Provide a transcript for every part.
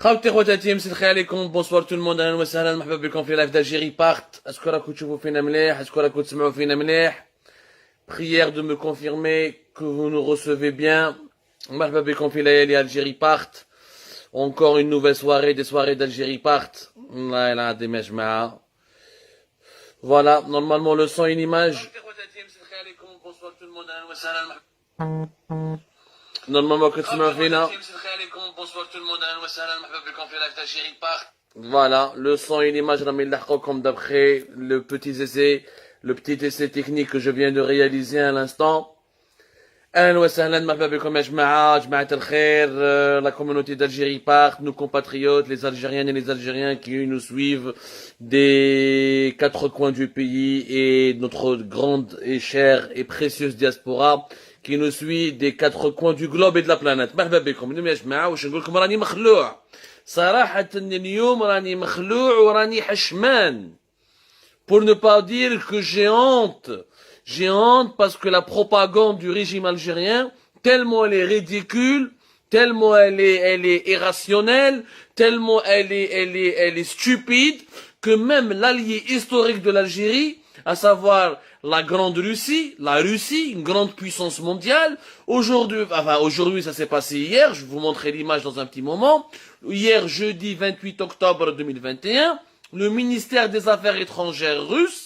خوتي خواتاتي مسي الخير عليكم بونسوار تو الموند اهلا وسهلا مرحبا بكم في لايف d'Algérie بارت اسكو راكم تشوفوا فينا مليح اسكو راكم تسمعوا فينا مليح prière de me confirmer que vous nous recevez bien مرحبا بكم في ليالي Algérie بارت encore une nouvelle soirée des soirées d'Algérie بارت الله العظيم يا جماعه voilà normalement le son et l'image normalement que تسمعوا فينا Voilà, le son et l'image comme d'après le petit essai technique que je viens de réaliser à l'instant. أهلا وسهلا مرحبا بكم يا جماعة الخير, la communauté d'Algérie part, nos compatriotes, les Algériennes et les Algériens qui nous suivent des quatre coins du pays et notre grande et chère et précieuse diaspora qui nous suit des quatre coins du globe et de la planète. مرحبا بكم. اليوم يا جماعة واش نقول لكم راني مخلوع. صراحة اليوم راني مخلوع وراني حشمان. Pour ne pas dire que j'ai honte. J'ai honte parce que la propagande du régime algérien, tellement elle est ridicule, tellement elle est irrationnelle, tellement elle est stupide, que même l'allié historique de l'Algérie, à savoir la grande Russie, une grande puissance mondiale, aujourd'hui ça s'est passé hier, je vais vous montrer l'image dans un petit moment, hier jeudi 28 octobre 2021, le ministère des Affaires étrangères russe,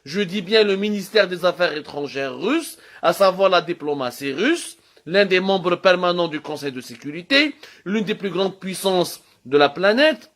je dis bien le ministère des Affaires étrangères russe, à savoir la diplomatie russe, l'un des membres permanents du Conseil de sécurité, l'une des plus grandes puissances de la planète,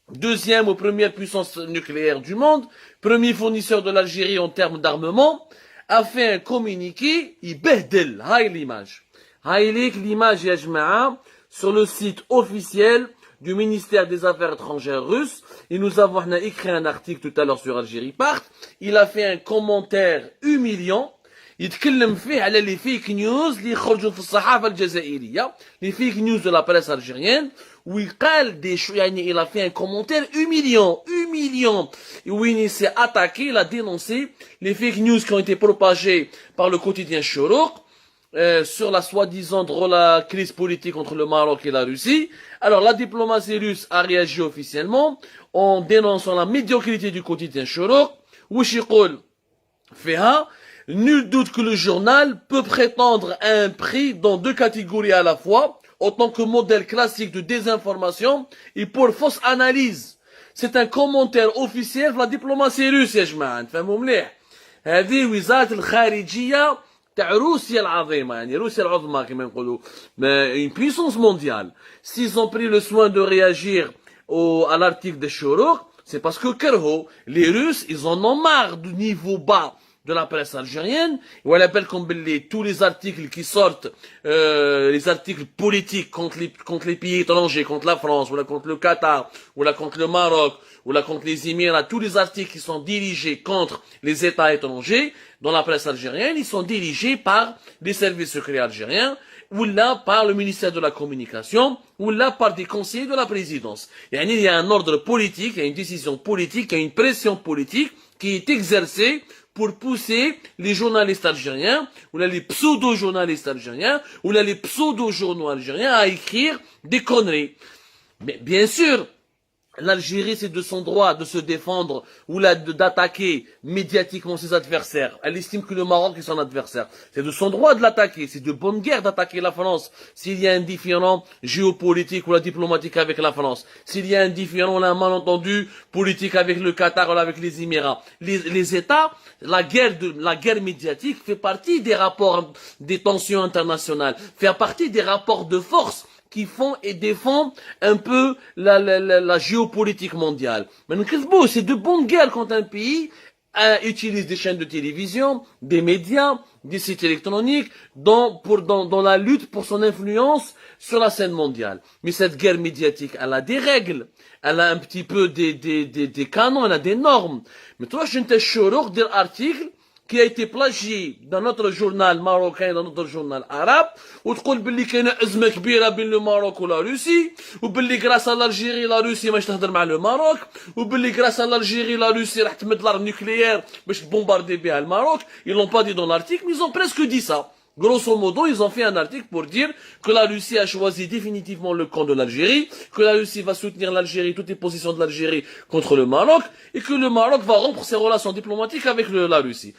deuxième ou première puissance nucléaire du monde, premier fournisseur de l'Algérie en termes d'armement, a fait un communiqué, il behdel, haï l'image. Haï l'image ya jma'a, sur le site officiel du ministère des Affaires étrangères russe, et nous avons écrit un article tout à l'heure sur Algérie Part, il a fait un commentaire humiliant, يتكلم فيه على les fake news اللي يخرجوا في الصحافة الجزائرية, les fake news de la presse algérienne, où il a fait un commentaire humiliant, où il s'est attaqué, il a dénoncé les fake news qui ont été propagées par le quotidien Chorouk, sur la soi-disant crise politique entre le Maroc et la Russie. Alors la diplomatie russe a réagi officiellement en dénonçant la médiocrité du quotidien Chorouk. Wishikol Feha, nul doute que le journal peut prétendre à un prix dans deux catégories à la fois, en tant que modèle classique de désinformation et pour fausse analyse. C'est un commentaire officiel de la diplomatie russe يا جماعة. نفهموا مليح. هذه وزارة الخارجية تاع روسيا العظيمة, يعني روسيا العظمى كما نقولوا, une puissance mondiale. S'ils ont pris le soin de réagir à l'article de Chorouk, c'est parce que les Russes, ils en ont marre du niveau bas de la presse algérienne, où elle appelle comme tous les articles qui sortent, les articles politiques contre les pays étrangers, contre la France, ou là contre le Qatar, ou là contre le Maroc, ou là contre les Émirats, tous les articles qui sont dirigés contre les États étrangers, dans la presse algérienne, ils sont dirigés par les services secrets algériens, ou là par le ministère de la Communication, ou là par des conseillers de la présidence. Il y a un ordre politique, il y a une décision politique, il y a une pression politique qui est exercée pour pousser les journalistes algériens, ou là les pseudo-journalistes algériens, ou là les pseudo-journaux algériens à écrire des conneries. Mais bien sûr, l'Algérie, c'est de son droit de se défendre ou là d'attaquer médiatiquement ses adversaires. Elle estime que le Maroc est son adversaire. C'est de son droit de l'attaquer. C'est de bonne guerre d'attaquer la France s'il y a un différend géopolitique ou la diplomatique avec la France. S'il y a un différend ou un malentendu politique avec le Qatar ou avec les Émirats. Les États, la guerre médiatique fait partie des rapports des tensions internationales, fait partie des rapports de force qui font et défendent un peu la géopolitique mondiale. Mais c'est de bonne guerre quand un pays utilise des chaînes de télévision, des médias, des sites électroniques, dans la lutte pour son influence sur la scène mondiale. Mais cette guerre médiatique, elle a des règles, elle a un petit peu des canons, elle a des normes. Mais toi, je ne Chorouk dire article qui a été plagié dans notre journal marocain, dans notre journal arabe, وتقول باللي كاينه ازمه كبيره بين لو ماروك ولا روسي, وباللي غراس لالجيري لا روسي باش تهضر مع لو ماروك, وباللي غراس لالجيري لا روسي راح تمد لارم نوكليير باش تبومباردي بها الماروك. Ils l'ont pas dit dans l'article, mais ils ont presque dit ça. Grosso modo, ils ont fait un article pour dire que la Russie a choisi définitivement le camp de l'Algérie, que la Russie va soutenir l'Algérie, toutes les positions de l'Algérie contre le Maroc, et que le Maroc va rompre ses relations diplomatiques avec la Russie.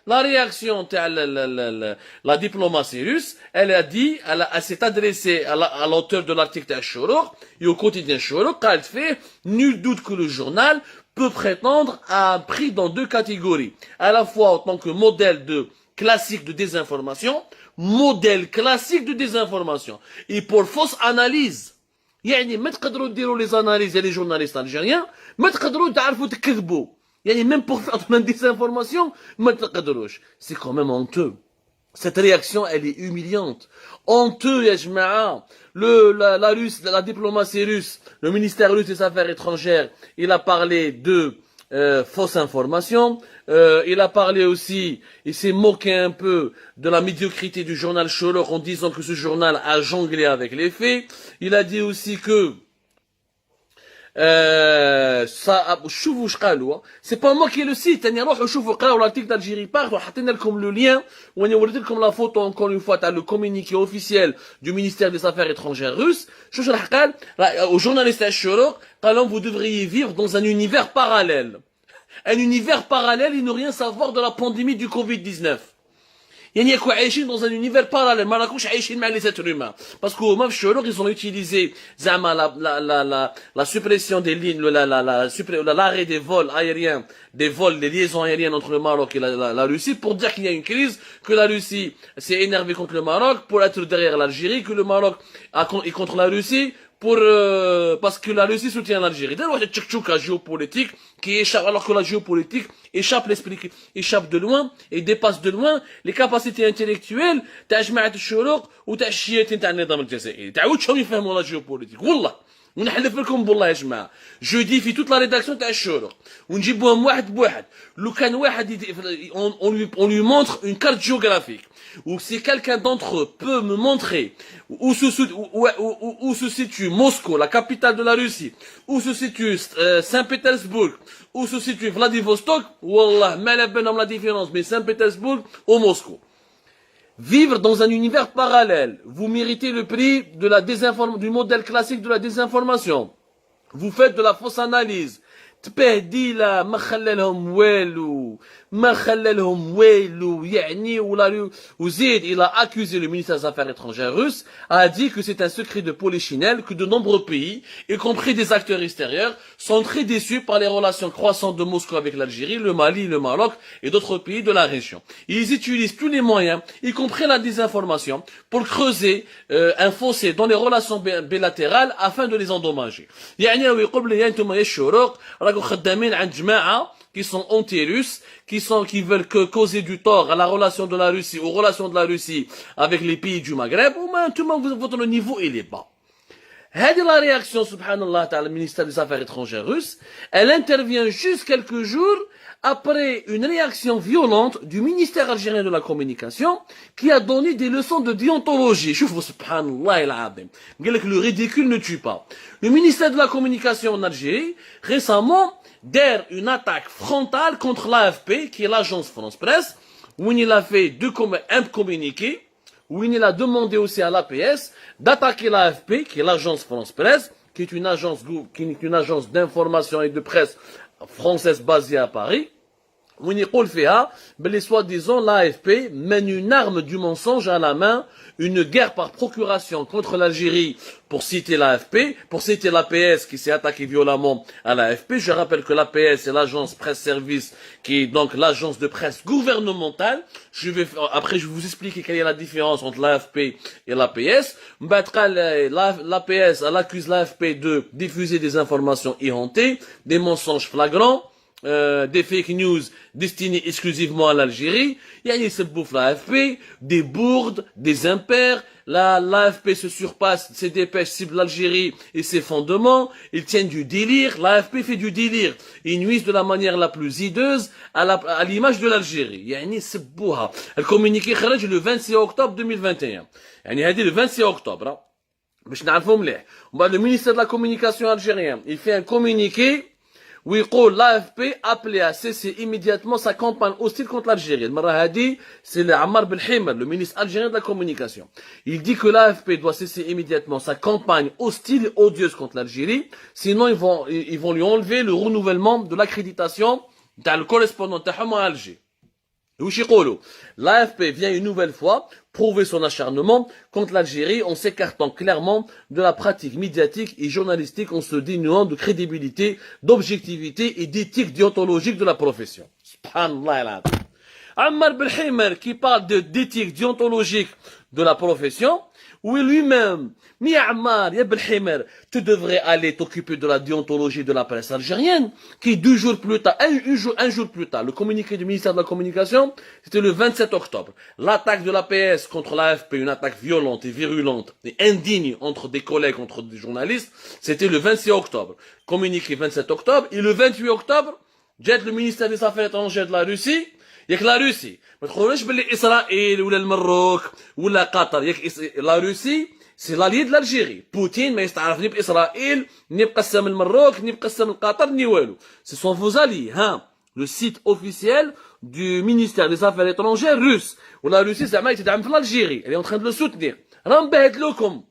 La réaction de la diplomatie russe, elle a dit, elle s'est adressée à l'auteur de l'article Shorok et au quotidien Shorok, elle fait nul doute que le journal peut prétendre à un prix dans deux catégories. À la fois en tant que modèle classique de désinformation, modèle classique de désinformation. Et pour fausse analyse. يعني ما تقدروا ديروا les analyses les journalistes algériens, ما تقدروا تعرفوا تكذبوا. يعني même pour faire de la désinformation, ما تقدروش. C'est quand même honteux. Cette réaction, elle est humiliante. Honteux, ya jma'a. La diplomatie russe, le ministère russe des Affaires étrangères, il a parlé de fausses informations. Il a parlé aussi, il s'est moqué un peu de la médiocrité du journal Shorok en disant que ce journal a jonglé avec les faits. Il a dit aussi que شوفوا واش قالوا سي با موا كي لو سيت ثاني روحوا شوفوا قراو الارتيكل d'Algérie Part وحطينا لكم لو لين وانا وريت لكم لا فوتو encore une fois تاع لو communiqué officiel du ministère des Affaires étrangères russe شوف راح قال au journaliste تاع الشروق قال لهم vous devriez vivre dans un univers parallèle un univers parallèle et ne rien savoir de la pandémie du Covid-19 يعني يكون عايشين dans un univers parallèle ما راكوش عايشين مع les êtres humains parce que هما في الشروق ils ont utilisé زعما la suppression des lignes l'arrêt des vols aériens des vols des liaisons aériennes entre le Maroc et la Russie pour dire qu'il y a une crise que la Russie s'est énervée contre le Maroc pour être derrière l'Algérie que le Maroc est contre la Russie pour parce que la Russie soutient l'Algérie. D'ailleurs, il y a une tchouka géopolitique qui échappe, alors que la géopolitique échappe l'esprit, échappe de loin et dépasse de loin les capacités intellectuelles تاع جماعة الشروق وتاع الشياتين تاع النظام الجزائري. تعاودشهم يفهموا لا géopolitique. والله. ونحلف لكم بالله يا جماعه جو دي في توت لا ريداكسيون تاع الشروق ونجيبوهم واحد بواحد لو كان واحد on lui montre une carte géographique ou si quelqu'un d'entre eux peut me montrer où se situe Moscou, la capitale de la Russie, où se situe Saint-Pétersbourg, où se situe Vladivostok, wallah, ما لا بينهم la différence mais Saint-Pétersbourg ou Moscou. Vivre dans un univers parallèle, vous méritez le prix de du modèle classique de la désinformation. Vous faites de la fausse analyse. تبهديله ما خلى لهم والو ما خلى لهم والو يعني ولا وزيد il a accusé le ministère des Affaires étrangères russe a dit que c'est un secret de polichinelle que de nombreux pays y compris des acteurs extérieurs sont très déçus par les relations croissantes de Moscou avec l'Algérie, le Mali, le Maroc et d'autres pays de la région. Ils utilisent tous les moyens y compris la désinformation pour creuser un fossé dans les relations bilatérales afin de les endommager. يعني ويقول لي انتم يا الشروق خدامين عند جماعة qui sont anti-russes, qui veulent causer du tort à la relation de la Russie, aux relations de la Russie avec les pays du Maghreb, ou même tout le monde, votre niveau, il est bas. هذه la réaction, subhanallah, le ministère des Affaires étrangères russe, elle intervient juste quelques jours après une réaction violente du ministère algérien de la communication qui a donné des leçons de déontologie. Chouf, subhanallah al-azim. Le ridicule ne tue pas. Le ministère de la communication en Algérie, récemment, d'air une attaque frontale contre l'AFP, qui est l'agence France Presse, où il a fait un communiqué, où il a demandé aussi à l'APS d'attaquer l'AFP, qui est l'agence France Presse, qui est une agence d'information et de presse française basée à Paris, où il يقول فيها بلي soi-disant l'AFP mène une arme du mensonge à la main, une guerre par procuration contre l'Algérie pour citer l'AFP, pour citer l'APS qui s'est attaqué violemment à l'AFP. Je rappelle que l'APS est l'agence presse service qui est donc l'agence de presse gouvernementale. Après je vais vous expliquer quelle est la différence entre l'AFP et l'APS. L'APS, elle accuse l'AFP de diffuser des informations éhontées, des mensonges flagrants, des fake news destinés exclusivement à l'Algérie. Yani se bouffe l'AFP, des bourdes, des impairs. L'AFP se surpasse, ses dépêches ciblent l'Algérie et ses fondements. Ils tiennent du délire. L'AFP fait du délire. Ils nuisent de la manière la plus hideuse à l'image de l'Algérie. Yani se bouha. Elle communiquait le 26 octobre 2021. Yani elle dit le 26 octobre. باش نعرفوا مليح. Le ministère de la communication algérien, il fait un communiqué ويقول l'AFP appelé à cesser immédiatement sa campagne hostile contre l'Algérie. المرة هذه c'est Ammar Belhimer, le ministre algérien de la communication. Il dit que l'AFP doit cesser immédiatement sa campagne hostile et odieuse contre l'Algérie, sinon ils vont lui enlever le renouvellement de l'accréditation dans le correspondant تاعهم à Alger. L'AFP vient une nouvelle fois prouver son acharnement contre l'Algérie en s'écartant clairement de la pratique médiatique et journalistique, en se dénuant de crédibilité, d'objectivité et d'éthique déontologique de la profession. Subhanallah. Ammar Belhimer qui parle d'éthique déontologique de la profession, où lui-même, mi Ammar, ya Belhimer, tu devrais aller t'occuper de la déontologie de la presse algérienne, qui 2 jours plus tard, un jour plus tard, le communiqué du ministère de la Communication, c'était le 27 octobre. L'attaque de l'APS contre l'AFP, une attaque violente et virulente et indigne entre des collègues, entre des journalistes, c'était le 26 octobre. Communiqué 27 octobre, et le 28 octobre, جات le ministère des Affaires étrangères de la Russie, ياك لا روسي ما تقولوش باللي اسرائيل ولا المروك ولا قطر ياك لا روسي سي لالي د الجيري بوتين ما يستعرفني باسرائيل ني بقسم المروك ني بقسم قطر ني والو سي سون فوز الي ها لو سيت اوفيسيال دو مينيستير دي افير étrangères روس ولا روسي زعما يتدعم في الجيري اللي اون تخان دو لو سوتنير راهم باهت لكم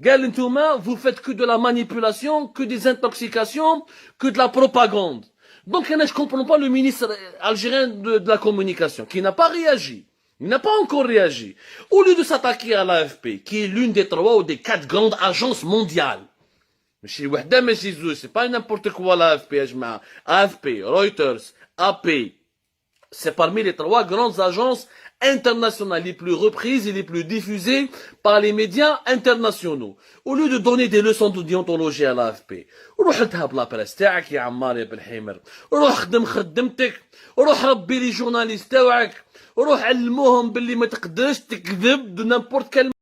قال نتوما vous faites que de la manipulation que des intoxications que de la propagande. Donc, je ne comprends pas le ministre algérien de la communication, qui n'a pas réagi. Il n'a pas encore réagi. Au lieu de s'attaquer à l'AFP, qui est l'une des 3 ou des 4 grandes agences mondiales. C'est pas n'importe quoi l'AFP, AFP, Reuters, AP. C'est parmi les 3 grandes agences internationales les plus reprises et les plus diffusées par les médias internationaux. Au lieu de donner des leçons de déontologie à l'AFP, روح اذهب لابريس تاعك يا عمار يا بالحمر، روح خدم خدمتك، روح ربي لي جورناليست تاعك، روح علموهم باللي ما تقدرش تكذب دو نامبورت كال